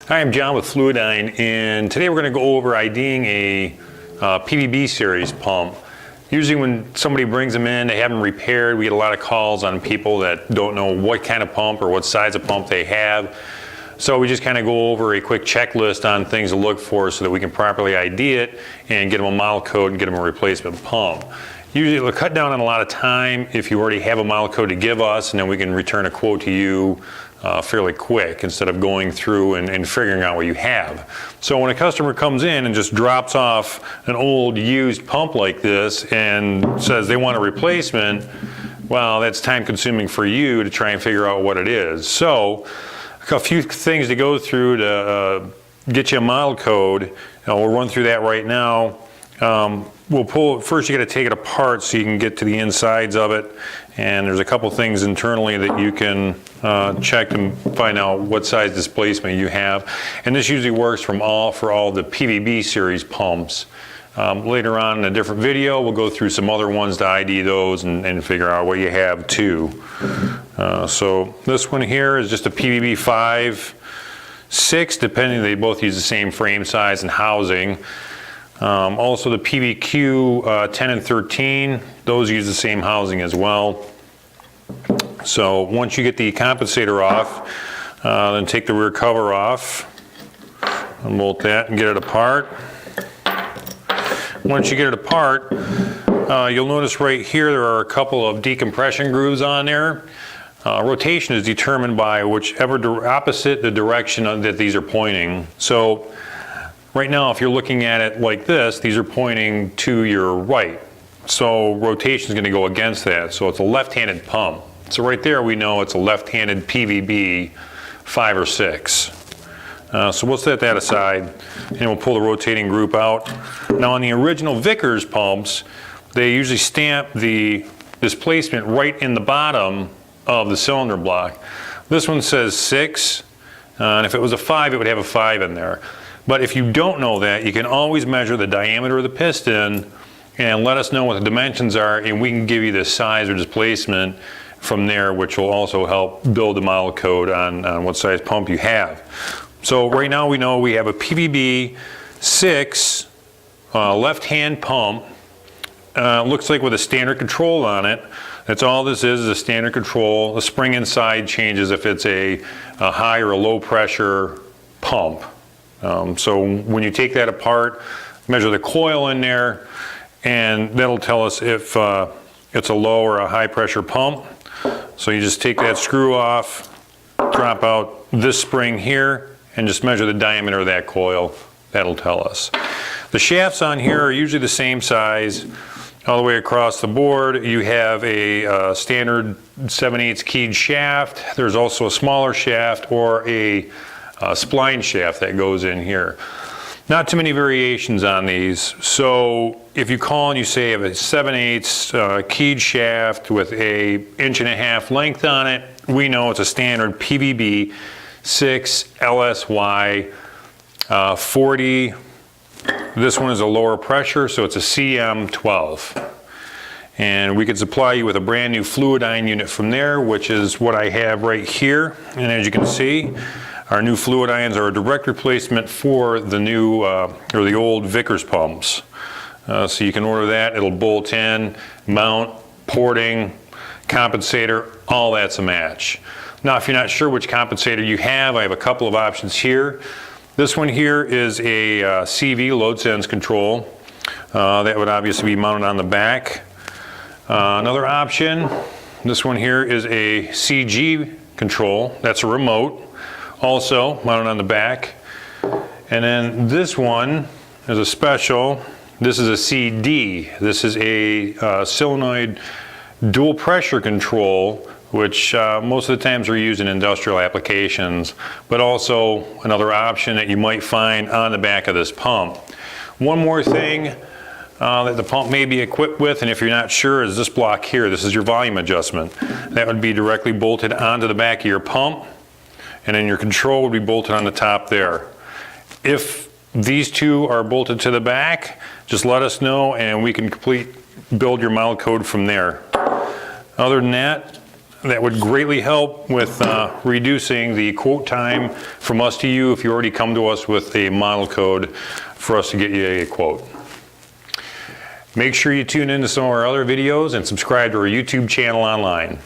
Hi, I'm John with FluiDyne, and today we're going to go over IDing a PVB series pump. Usually when somebody brings them in, they have them repaired, we get a lot of calls on people that don't know what kind of pump or what size of pump they have. So we just kind of go over a quick checklist on things to look for so that we can properly ID it and get them a model code and get them a replacement pump. Usually it'll cut down on a lot of time if you already have a model code to give us, and then we can return a quote to you fairly quick instead of going through and figuring out what you have. So when a customer comes in and just drops off an old used pump like this and says they want a replacement, well, that's time consuming for you to try and figure out what it is. So a few things to go through to get you a model code. We'll run through that right now. We'll pull, first you got to take it apart so you can get to the insides of it, and there's a couple things internally that you can check and find out what size displacement you have, and this usually works for all the PVB series pumps. Later on in a different video we'll go through some other ones to ID those and figure out what you have too. So this one here is just a PVB 5/6, depending, they both use the same frame size and housing. Also the PVQ 10 and 13, those use the same housing as well. So once you get the compensator off, then take the rear cover off, unbolt that and get it apart. Once you get it apart, you'll notice right here there are a couple of decompression grooves on there. Rotation is determined by whichever opposite the direction that these are pointing. So right now, if you're looking at it like this, these are pointing to your right. So rotation is going to go against that. So it's a left-handed pump. So right there we know it's a left-handed PVB 5 or 6. So we'll set that aside and we'll pull the rotating group out. Now on the original Vickers pumps, they usually stamp the displacement right in the bottom of the cylinder block. This one says 6, and if it was a 5, it would have a 5 in there. But if you don't know that, you can always measure the diameter of the piston and let us know what the dimensions are, and we can give you the size or displacement from there, which will also help build the model code on what size pump you have. So right now we know we have a PVB 6 left-hand pump. Looks like with a standard control on it. That's all this is a standard control. The spring inside changes if it's a high or a low pressure pump. So when you take that apart, measure the coil in there, and that'll tell us if it's a low or a high pressure pump. So you just take that screw off, drop out this spring here, and just measure the diameter of that coil. That'll tell us. The shafts on here are usually the same size all the way across the board. You have a standard 7/8 keyed shaft. There's also a smaller shaft or a spline shaft that goes in here. Not too many variations on these. So if you call and you say you have a 7/8 keyed shaft with a 1.5 inch length on it, we know it's a standard PVB 6 LSY 40. This one is a lower pressure, so it's a CM12. And we could supply you with a brand new FluiDyne unit from there, which is what I have right here. And as you can see, our new FluiDynes are a direct replacement for the new or the old Vickers pumps. So you can order that. It'll bolt in, mount, porting, compensator, all that's a match. Now if you're not sure which compensator you have, I have a couple of options here. This one here is a CV load sense control. That would obviously be mounted on the back. Another option, this one here is a CG control. That's a remote. Also mounted on the back. And then this one is a special. This is a CD. This is a solenoid dual pressure control, which most of the times are used in industrial applications, but also another option that you might find on the back of this pump. One more thing that the pump may be equipped with, and if you're not sure, is this block here. This is your volume adjustment. That would be directly bolted onto the back of your pump, and then your control would be bolted on the top there. If these two are bolted to the back, just let us know and we can build your model code from there. Other than that, That would greatly help with reducing the quote time from us to you if you already come to us with a model code for us to get you a quote. Make sure you tune in to some of our other videos and subscribe to our YouTube channel online.